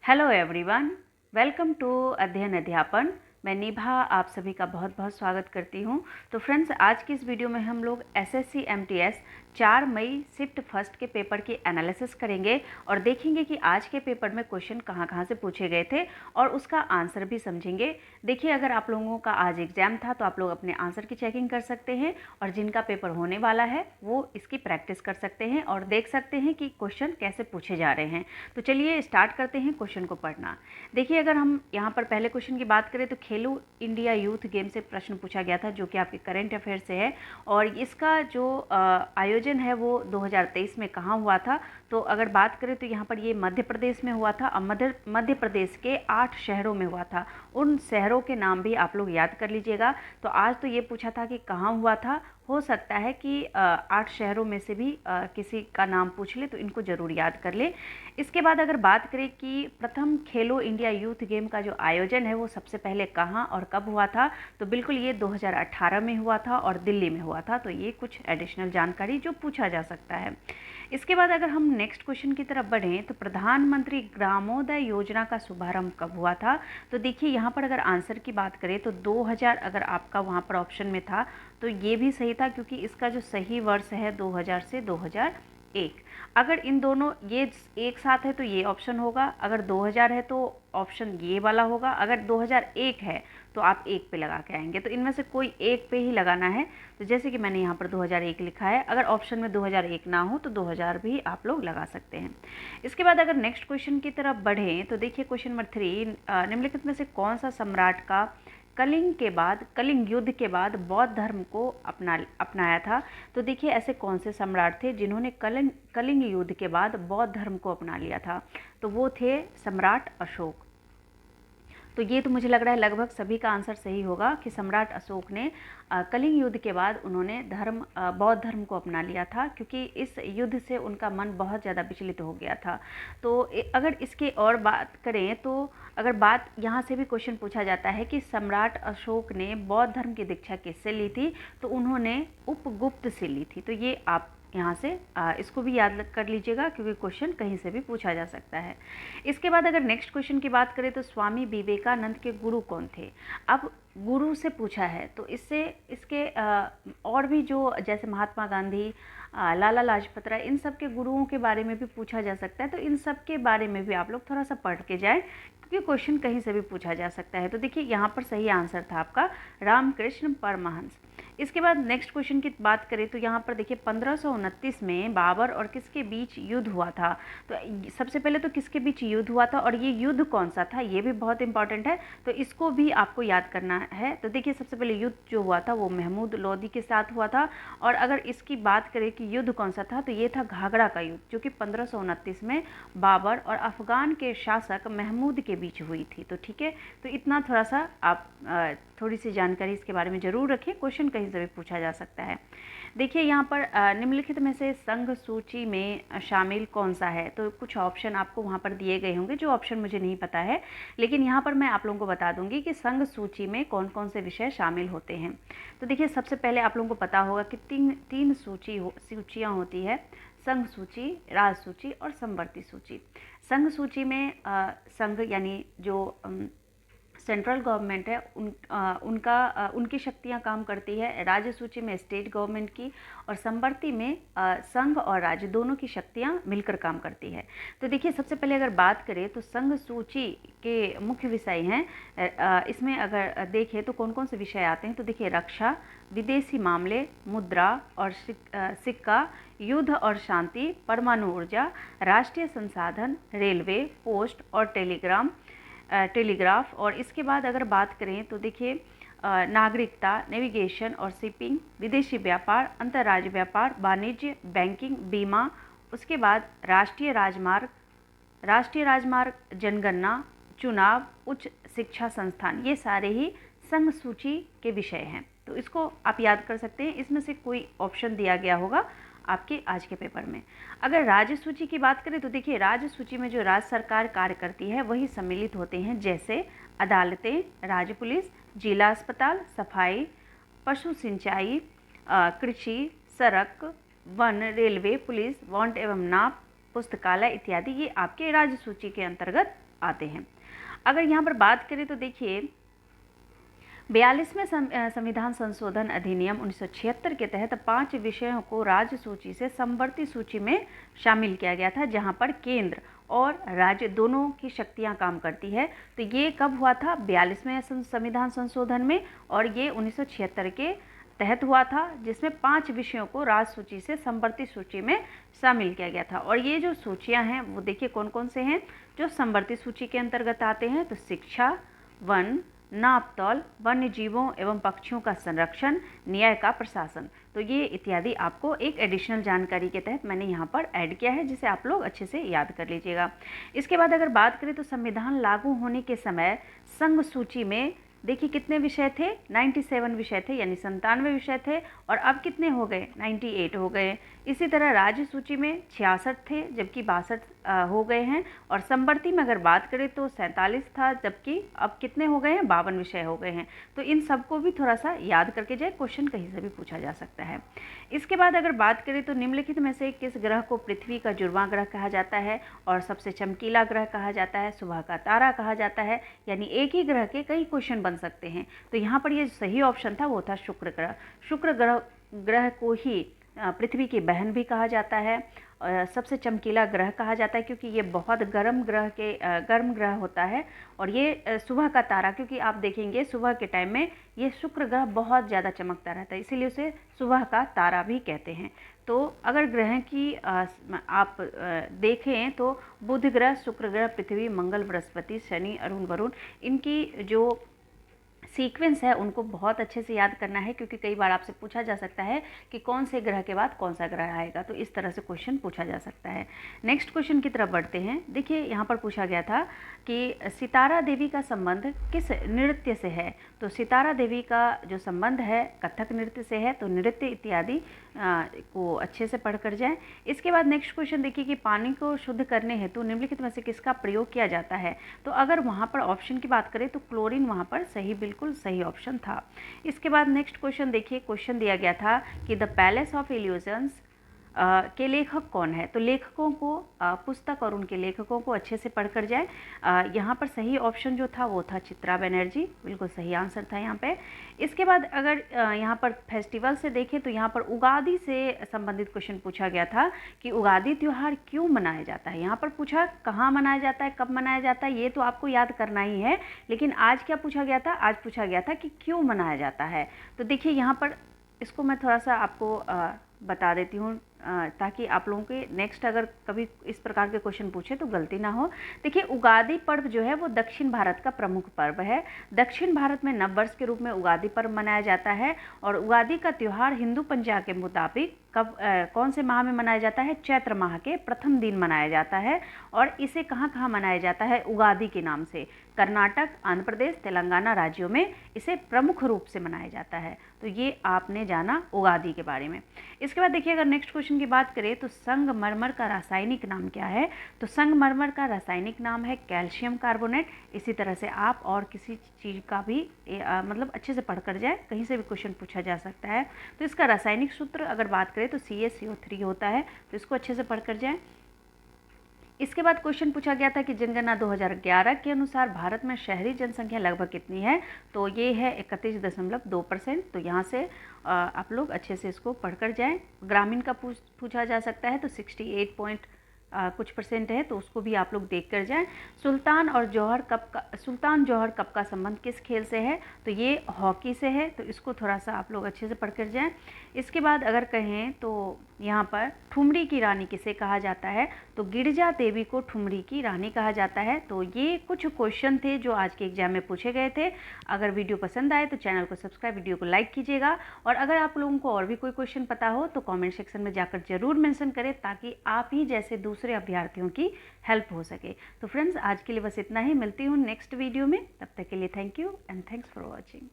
Hello everyone, welcome to अध्ययन अध्यापन। मैं निभा आप सभी का बहुत बहुत स्वागत करती हूं। तो फ्रेंड्स, आज की इस वीडियो में हम लोग एसएससी एमटीएस 4 मई शिफ्ट फर्स्ट के पेपर की एनालिसिस करेंगे और देखेंगे कि आज के पेपर में क्वेश्चन कहां से पूछे गए थे और उसका आंसर भी समझेंगे। देखिए, अगर आप लोगों का आज एग्जाम था तो आप लोग अपने आंसर की चेकिंग कर सकते हैं और जिनका पेपर होने वाला है वो इसकी प्रैक्टिस कर सकते हैं और देख सकते हैं कि क्वेश्चन कैसे पूछे जा रहे हैं। तो चलिए स्टार्ट करते हैं क्वेश्चन को पढ़ना। देखिए, अगर हम यहाँ पर पहले क्वेश्चन की बात करें तो खेलो इंडिया यूथ गेम से प्रश्न पूछा गया था, जो कि आपके करंट अफेयर से है और इसका जो आयोजन है वो 2023 में कहाँ हुआ था। तो अगर बात करें तो यहाँ पर ये मध्य प्रदेश में हुआ था और मध्य प्रदेश के 8 शहरों में हुआ था। उन शहरों के नाम भी आप लोग याद कर लीजिएगा। तो आज तो ये पूछा था कि कहाँ हुआ था, हो सकता है कि 8 शहरों में से भी किसी का नाम पूछ ले, तो इनको ज़रूर याद कर ले। इसके बाद अगर बात करें कि प्रथम खेलो इंडिया यूथ गेम का जो आयोजन है वो सबसे पहले कहाँ और कब हुआ था, तो बिल्कुल ये 2018 में हुआ था और दिल्ली में हुआ था। तो ये कुछ एडिशनल जानकारी जो पूछा जा सकता है। इसके बाद अगर हम नेक्स्ट क्वेश्चन की तरफ बढ़ें तो प्रधानमंत्री ग्रामोदय योजना का शुभारंभ कब हुआ था। तो देखिए, यहाँ पर अगर आंसर की बात करें तो 2000 अगर आपका वहाँ पर ऑप्शन में था तो ये भी सही था, क्योंकि इसका जो सही वर्ष है 2000 से 2001। अगर इन दोनों ये एक साथ है तो ये ऑप्शन होगा, अगर 2000 है तो ऑप्शन ये वाला होगा, अगर 2001 है तो आप एक पे लगा के आएंगे। तो इनमें से कोई एक पे ही लगाना है। तो जैसे कि मैंने यहाँ पर 2001 लिखा है, अगर ऑप्शन में 2001 ना हो तो 2000 भी आप लोग लगा सकते हैं। इसके बाद अगर नेक्स्ट क्वेश्चन की तरफ बढ़ें तो देखिए क्वेश्चन नंबर 3, निम्नलिखित में से कौन सा सम्राट का कलिंग युद्ध के बाद बौद्ध धर्म को अपनाया था। तो देखिए, ऐसे कौन से सम्राट थे जिन्होंने कलिंग युद्ध के बाद बौद्ध धर्म को अपना लिया था। तो वो थे सम्राट अशोक। तो ये तो मुझे लग रहा है लगभग सभी का आंसर सही होगा कि सम्राट अशोक ने कलिंग युद्ध के बाद उन्होंने बौद्ध धर्म को अपना लिया था, क्योंकि इस युद्ध से उनका मन बहुत ज़्यादा विचलित हो गया था। तो अगर इसके और बात करें तो अगर बात यहाँ से भी क्वेश्चन पूछा जाता है कि सम्राट अशोक ने बौद्ध धर्म की दीक्षा किससे ली थी, तो उन्होंने उपगुप्त से ली थी। तो ये आप यहाँ से इसको भी याद कर लीजिएगा, क्योंकि क्वेश्चन कहीं से भी पूछा जा सकता है। इसके बाद अगर नेक्स्ट क्वेश्चन की बात करें तो स्वामी विवेकानंद के गुरु कौन थे। अब गुरु से पूछा है तो इसके और भी जो जैसे महात्मा गांधी, लाला लाजपत राय, इन सब के गुरुओं के बारे में भी पूछा जा सकता है। तो इन सब के बारे में भी आप लोग थोड़ा सा पढ़ के जाएं, क्योंकि क्वेश्चन कहीं से भी पूछा जा सकता है। तो देखिए, यहाँ पर सही आंसर था आपका रामकृष्ण परमहंस। इसके बाद नेक्स्ट क्वेश्चन की बात करें तो यहाँ पर देखिए 1529 में बाबर और किसके बीच युद्ध हुआ था। तो सबसे पहले तो किसके बीच युद्ध हुआ था और ये युद्ध कौन सा था, ये भी बहुत इंपॉर्टेंट है। तो इसको भी आपको याद करना है। तो देखिए, सबसे पहले युद्ध जो हुआ था वो महमूद लोदी के साथ हुआ था। और अगर इसकी बात करें कि युद्ध कौन सा था, तो ये था घाघरा का युद्ध, जो कि 1529 में बाबर और अफगान के शासक महमूद के बीच हुई थी। तो ठीक है, तो इतना थोड़ा सा आप थोड़ी सी जानकारी इसके बारे में जरूर रखें, क्वेश्चन कहीं से भी पूछा जा सकता है। देखिए, यहाँ पर निम्नलिखित में से संघ सूची में शामिल कौन सा है। तो कुछ ऑप्शन आपको वहाँ पर दिए गए होंगे, जो ऑप्शन मुझे नहीं पता है, लेकिन यहाँ पर मैं आप लोगों को बता दूंगी कि संघ सूची में कौन कौन से विषय शामिल होते हैं। तो देखिए, सबसे पहले आप लोगों को पता होगा कि तीन सूचियाँ होती है, संघ सूची, राज सूची और समवर्ती सूची। संघ सूची में संघ यानी जो सेंट्रल गवर्नमेंट है उनकी शक्तियां काम करती है। राज्य सूची में स्टेट गवर्नमेंट की और समवर्ती में संघ और राज्य दोनों की शक्तियां मिलकर काम करती है। तो देखिए, सबसे पहले अगर बात करें तो संघ सूची के मुख्य विषय हैं। इसमें अगर देखें तो कौन कौन से विषय आते हैं, तो देखिए रक्षा, विदेशी मामले, मुद्रा और सिक्का, युद्ध और शांति, परमाणु ऊर्जा, राष्ट्रीय संसाधन, रेलवे, पोस्ट और टेलीग्राफ। और इसके बाद अगर बात करें तो देखिए नागरिकता, नेविगेशन और शिपिंग, विदेशी व्यापार, अंतर्राज्यीय व्यापार, वाणिज्य, बैंकिंग, बीमा। उसके बाद राष्ट्रीय राजमार्ग, जनगणना, चुनाव, उच्च शिक्षा संस्थान, ये सारे ही संघ सूची के विषय हैं। तो इसको आप याद कर सकते हैं, इसमें से कोई ऑप्शन दिया गया होगा आपके आज के पेपर में। अगर राज्य सूची की बात करें तो देखिए, राज्य सूची में जो राज्य सरकार कार्य करती है वही सम्मिलित होते हैं, जैसे अदालतें, राज्य पुलिस, जिला अस्पताल, सफाई, पशु सिंचाई, कृषि, सड़क, वन, रेलवे, पुलिस, वारंट एवं नाप, पुस्तकालय इत्यादि। ये आपके राज्य सूची के अंतर्गत आते हैं। अगर यहाँ पर बात करें तो देखिए 42वें संविधान संशोधन अधिनियम 1976 के तहत 5 विषयों को राज्य सूची से समवर्ती सूची में शामिल किया गया था, जहां पर केंद्र और राज्य दोनों की शक्तियां काम करती है। तो ये कब हुआ था? 42वें संविधान संशोधन में, और ये 1976 के तहत हुआ था, जिसमें 5 विषयों को राज्य सूची से समवर्ती सूची में शामिल किया गया था। और ये जो सूचियां हैं वो देखिए कौन कौन से हैं जो समवर्ती सूची के अंतर्गत आते हैं। तो शिक्षा, वन, नापतौल, वन्य जीवों एवं पक्षियों का संरक्षण, न्याय का प्रशासन। तो ये इत्यादि आपको एक एडिशनल जानकारी के तहत मैंने यहाँ पर ऐड किया है, जिसे आप लोग अच्छे से याद कर लीजिएगा। इसके बाद अगर बात करें तो संविधान लागू होने के समय संघ सूची में देखिए कितने विषय थे? 97 विषय थे, यानी 97 विषय थे, और अब कितने हो गए? 98 हो गए। इसी तरह राज्य सूची में 66 थे, जबकि 62 हो गए हैं, और समवर्ती में अगर बात करें तो 47 था, जबकि अब कितने हो गए हैं? 52 विषय हो गए हैं। तो इन सबको भी थोड़ा सा याद करके जाए, क्वेश्चन कहीं से भी पूछा जा सकता है। इसके बाद अगर बात करें तो निम्नलिखित में से किस ग्रह को पृथ्वी का जुड़वां ग्रह कहा जाता है और सबसे चमकीला ग्रह कहा जाता है, सुबह का तारा कहा जाता है? यानी एक ही ग्रह के कई क्वेश्चन बन सकते हैं। तो यहाँ पर ये सही ऑप्शन था, वो था शुक्र ग्रह। शुक्र ग्रह को ही पृथ्वी की बहन भी कहा जाता है, सबसे चमकीला ग्रह कहा जाता है, क्योंकि ये बहुत गर्म ग्रह होता है। और ये सुबह का तारा, क्योंकि आप देखेंगे सुबह के टाइम में ये शुक्र ग्रह बहुत ज़्यादा चमकता रहता है, इसीलिए उसे सुबह का तारा भी कहते हैं। तो अगर ग्रह की आप देखें तो बुध ग्रह, शुक्र ग्रह, पृथ्वी, मंगल, बृहस्पति, शनि, अरुण, वरुण, इनकी जो सीक्वेंस है उनको बहुत अच्छे से याद करना है, क्योंकि कई बार आपसे पूछा जा सकता है कि कौन से ग्रह के बाद कौन सा ग्रह आएगा। तो इस तरह से क्वेश्चन पूछा जा सकता है। नेक्स्ट क्वेश्चन की तरफ बढ़ते हैं। देखिए यहाँ पर पूछा गया था कि सितारा देवी का संबंध किस नृत्य से है? तो सितारा देवी का जो संबंध है कथक नृत्य से है। तो नृत्य इत्यादि को अच्छे से पढ़ कर जाएं। इसके बाद नेक्स्ट क्वेश्चन देखिए कि पानी को शुद्ध करने हेतु निम्नलिखित में से किसका प्रयोग किया जाता है? तो अगर वहाँ पर ऑप्शन की बात करें तो क्लोरीन वहाँ पर सही, बिल्कुल सही ऑप्शन था। इसके बाद नेक्स्ट क्वेश्चन देखिए, क्वेश्चन दिया गया था कि द पैलेस ऑफ इल्यूजन्स के लेखक कौन है? तो लेखकों को पुस्तक और उनके लेखकों को अच्छे से पढ़ कर जाए। यहाँ पर सही ऑप्शन जो था वो था चित्रा बनर्जी, बिल्कुल सही आंसर था यहाँ पे। इसके बाद अगर यहाँ पर फेस्टिवल से देखें तो यहाँ पर उगादी से संबंधित क्वेश्चन पूछा गया था कि उगादी त्यौहार क्यों मनाया जाता है। यहाँ पर पूछा कहाँ मनाया जाता है, कब मनाया जाता है, ये तो आपको याद करना ही है। लेकिन आज क्या पूछा गया था? आज पूछा गया था कि क्यों मनाया जाता है। तो देखिए यहाँ पर इसको मैं थोड़ा सा आपको बता देती हूँ, ताकि आप लोगों के नेक्स्ट अगर कभी इस प्रकार के क्वेश्चन पूछे तो गलती ना हो। देखिए उगादी पर्व जो है वो दक्षिण भारत का प्रमुख पर्व है। दक्षिण भारत में नववर्ष के रूप में उगादी पर्व मनाया जाता है, और उगादी का त्यौहार हिंदू पंचांग के मुताबिक कब कौन से माह में मनाया जाता है? चैत्र माह के प्रथम दिन मनाया जाता है। और इसे कहाँ कहाँ मनाया जाता है उगादी के नाम से? कर्नाटक, आंध्र प्रदेश, तेलंगाना राज्यों में इसे प्रमुख रूप से मनाया जाता है। तो ये आपने जाना उगादी के बारे में। इसके बाद देखिए अगर नेक्स्ट क्वेश्चन की बात करें तो संगमरमर का रासायनिक नाम क्या है? तो संगमरमर का रासायनिक नाम है कैल्शियम कार्बोनेट। इसी तरह से आप और किसी चीज़ का भी मतलब अच्छे से पढ़ कर जाए, कहीं से भी क्वेश्चन पूछा जा सकता है। तो इसका रासायनिक सूत्र अगर बात करें तो CaCO3 होता है, तो इसको अच्छे से पढ़ कर जाए। इसके बाद क्वेश्चन पूछा गया था कि जनगणना 2011 के अनुसार भारत में शहरी जनसंख्या लगभग कितनी है? तो ये है 31.2%। तो यहाँ से आप लोग अच्छे से इसको पढ़कर जाएं। ग्रामीण का पूछा जा सकता है तो 68 कुछ % है, तो उसको भी आप लोग देख कर जाएं। सुल्तान जौहर कप का संबंध किस खेल से है? तो ये हॉकी से है, तो इसको थोड़ा सा आप लोग अच्छे से पढ़ कर जाएं। इसके बाद अगर कहें तो यहाँ पर ठुमरी की रानी किसे कहा जाता है? तो गिरजा देवी को ठुमरी की रानी कहा जाता है। तो ये कुछ क्वेश्चन थे जो आज के एग्जाम में पूछे गए थे। अगर वीडियो पसंद आए तो चैनल को सब्सक्राइब, वीडियो को लाइक कीजिएगा, और अगर आप लोगों को और भी कोई क्वेश्चन पता हो तो कमेंट सेक्शन में जाकर जरूर मेंशन करें, ताकि आप ही जैसे दूसरे अभ्यर्थियों की हेल्प हो सके। तो फ्रेंड्स आज के लिए बस इतना ही, मिलती हूँ नेक्स्ट वीडियो में। तब तक के लिए thank you and thanks for watching.